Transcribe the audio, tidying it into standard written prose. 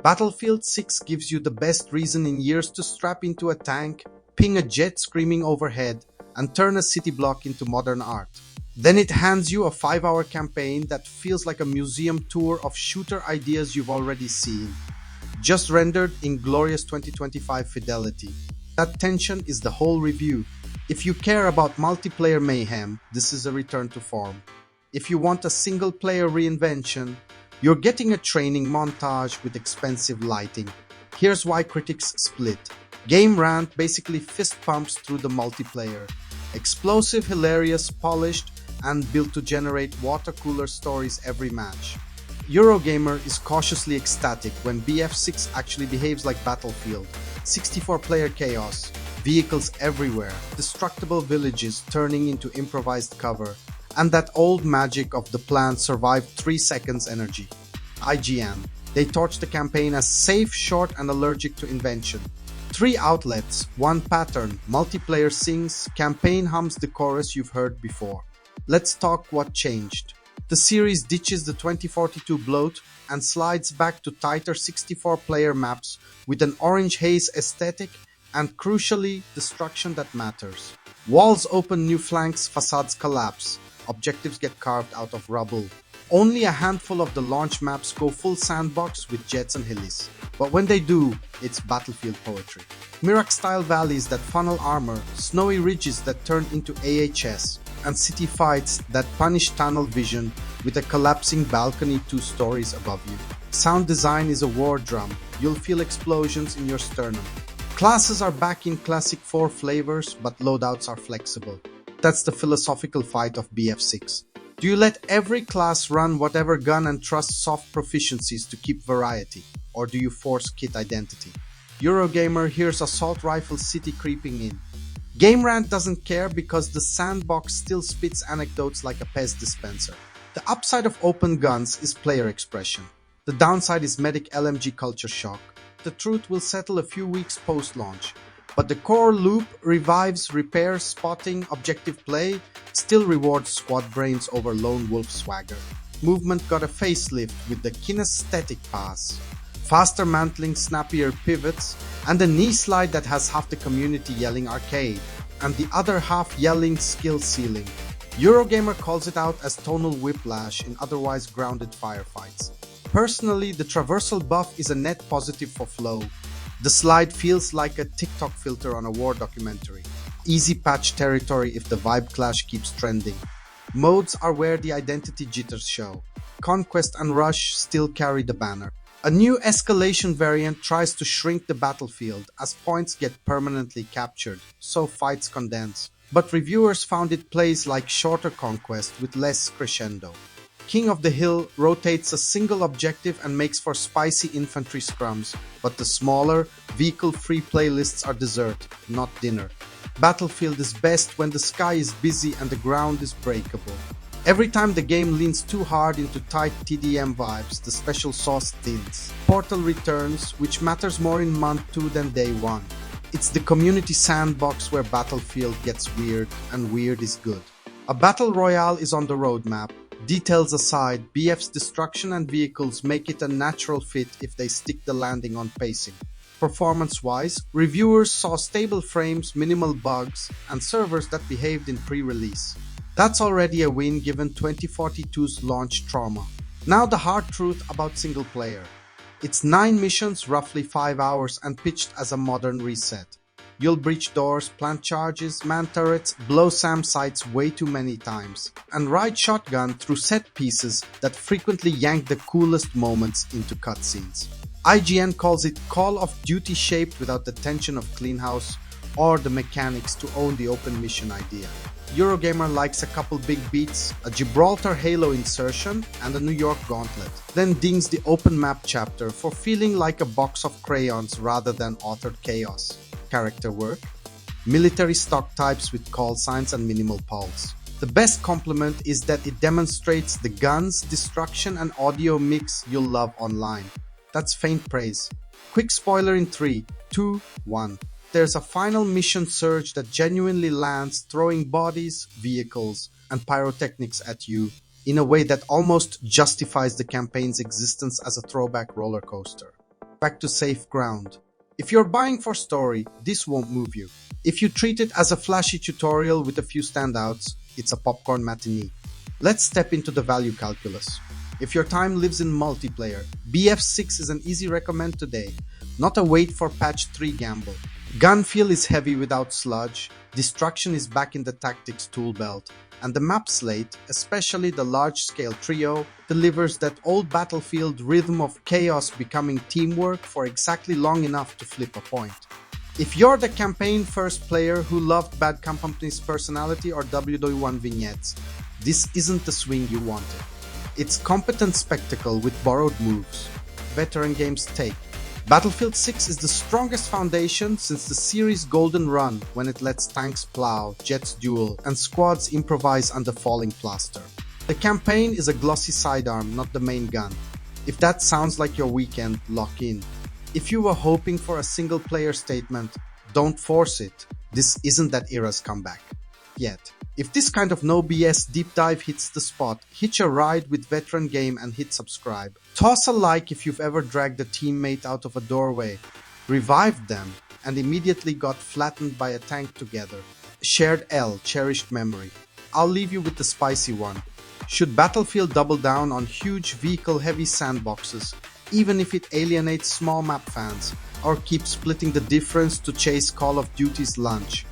Battlefield 6 gives you the best reason in years to strap into a tank, ping a jet screaming overhead, and turn a city block into modern art. Then it hands you a 5-hour campaign that feels like a museum tour of shooter ideas you've already seen, just rendered in glorious 2025 fidelity. That tension is the whole review. If you care about multiplayer mayhem, this is a return to form. If you want a single-player reinvention, you're getting a training montage with expensive lighting. Here's why critics split. Game Rant basically fist pumps through the multiplayer. Explosive, hilarious, polished, and built to generate water cooler stories every match. Eurogamer is cautiously ecstatic when BF6 actually behaves like Battlefield. 64-player chaos, vehicles everywhere, destructible villages turning into improvised cover, and that old magic of the plan survived 3 seconds energy. IGN. They torched the campaign as safe, short, and allergic to invention. 3 outlets, 1 pattern, multiplayer sings, campaign hums the chorus you've heard before. Let's talk what changed. The series ditches the 2042 bloat and slides back to tighter 64-player maps with an orange haze aesthetic and, crucially, destruction that matters. Walls open new flanks, facades collapse, objectives get carved out of rubble. Only a handful of the launch maps go full sandbox with jets and helis. But when they do, it's Battlefield poetry. Mirak-style valleys that funnel armor, snowy ridges that turn into AHS, and city fights that punish tunnel vision with a collapsing balcony 2 stories above you. Sound design is a war drum. You'll feel explosions in your sternum. Classes are back in classic 4 flavors, but loadouts are flexible. That's the philosophical fight of BF6. Do you let every class run whatever gun and trust soft proficiencies to keep variety? Or do you force kit identity? Eurogamer hears assault rifle city creeping in. Game Rant doesn't care because the sandbox still spits anecdotes like a Pez dispenser. The upside of open guns is player expression. The downside is medic LMG culture shock. The truth will settle a few weeks post-launch. But the core loop revives, repairs, spotting, objective play, still rewards squad brains over lone wolf swagger. Movement got a facelift with the kinesthetic pass. Faster mantling, snappier pivots, and a knee slide that has half the community yelling arcade, and the other half yelling skill ceiling. Eurogamer calls it out as tonal whiplash in otherwise grounded firefights. Personally, the traversal buff is a net positive for flow. The slide feels like a TikTok filter on a war documentary. Easy patch territory if the vibe clash keeps trending. Modes are where the identity jitters show. Conquest and Rush still carry the banner. A new Escalation variant tries to shrink the battlefield as points get permanently captured, so fights condense. But reviewers found it plays like shorter Conquest with less crescendo. King of the Hill rotates a single objective and makes for spicy infantry scrums, but the smaller, vehicle-free playlists are dessert, not dinner. Battlefield is best when the sky is busy and the ground is breakable. Every time the game leans too hard into tight TDM vibes, the special sauce thins. Portal returns, which matters more in month 2 than day 1. It's the community sandbox where Battlefield gets weird, and weird is good. A battle royale is on the roadmap. Details aside, BF's destruction and vehicles make it a natural fit if they stick the landing on pacing. Performance-wise, reviewers saw stable frames, minimal bugs, and servers that behaved in pre-release. That's already a win given 2042's launch trauma. Now the hard truth about single player. It's 9 missions, roughly 5 hours, and pitched as a modern reset. You'll breach doors, plant charges, man turrets, blow SAM sites way too many times, and ride shotgun through set pieces that frequently yank the coolest moments into cutscenes. IGN calls it Call of Duty shaped without the tension of Clean House or the mechanics to own the open mission idea. Eurogamer likes a couple big beats, a Gibraltar Halo insertion, and a New York Gauntlet, then dings the open map chapter for feeling like a box of crayons rather than authored chaos. Character work, military stock types with call signs and minimal pulse. The best compliment is that it demonstrates the guns, destruction, and audio mix you'll love online. That's faint praise. Quick spoiler in 3, 2, 1. There's a final mission surge that genuinely lands, throwing bodies, vehicles, and pyrotechnics at you in a way that almost justifies the campaign's existence as a throwback roller coaster. back to safe ground. If you're buying for story, this won't move you. If you treat it as a flashy tutorial with a few standouts, it's a popcorn matinee. Let's step into the value calculus. If your time lives in multiplayer, BF6 is an easy recommend today, not a wait for patch 3 gamble. Gunfeel is heavy without sludge, destruction is back in the tactics tool belt, and the map slate, especially the large-scale trio, delivers that old Battlefield rhythm of chaos becoming teamwork for exactly long enough to flip a point. If you're the campaign-first player who loved Bad Company's personality or WW1 vignettes, this isn't the swing you wanted. It's competent spectacle with borrowed moves. Veteran games take. Battlefield 6 is the strongest foundation since the series' golden run when it lets tanks plow, jets duel, and squads improvise under falling plaster. The campaign is a glossy sidearm, not the main gun. If that sounds like your weekend, lock in. If you were hoping for a single-player statement, don't force it. This isn't that era's comeback. Yet. If this kind of no BS deep dive hits the spot, hitch a ride with Veteran Game and hit subscribe. Toss a like if you've ever dragged a teammate out of a doorway, revived them, and immediately got flattened by a tank together. Shared L, cherished memory. I'll leave you with the spicy one. Should Battlefield double down on huge vehicle-heavy sandboxes, even if it alienates small map fans, or keep splitting the difference to chase Call of Duty's lunch?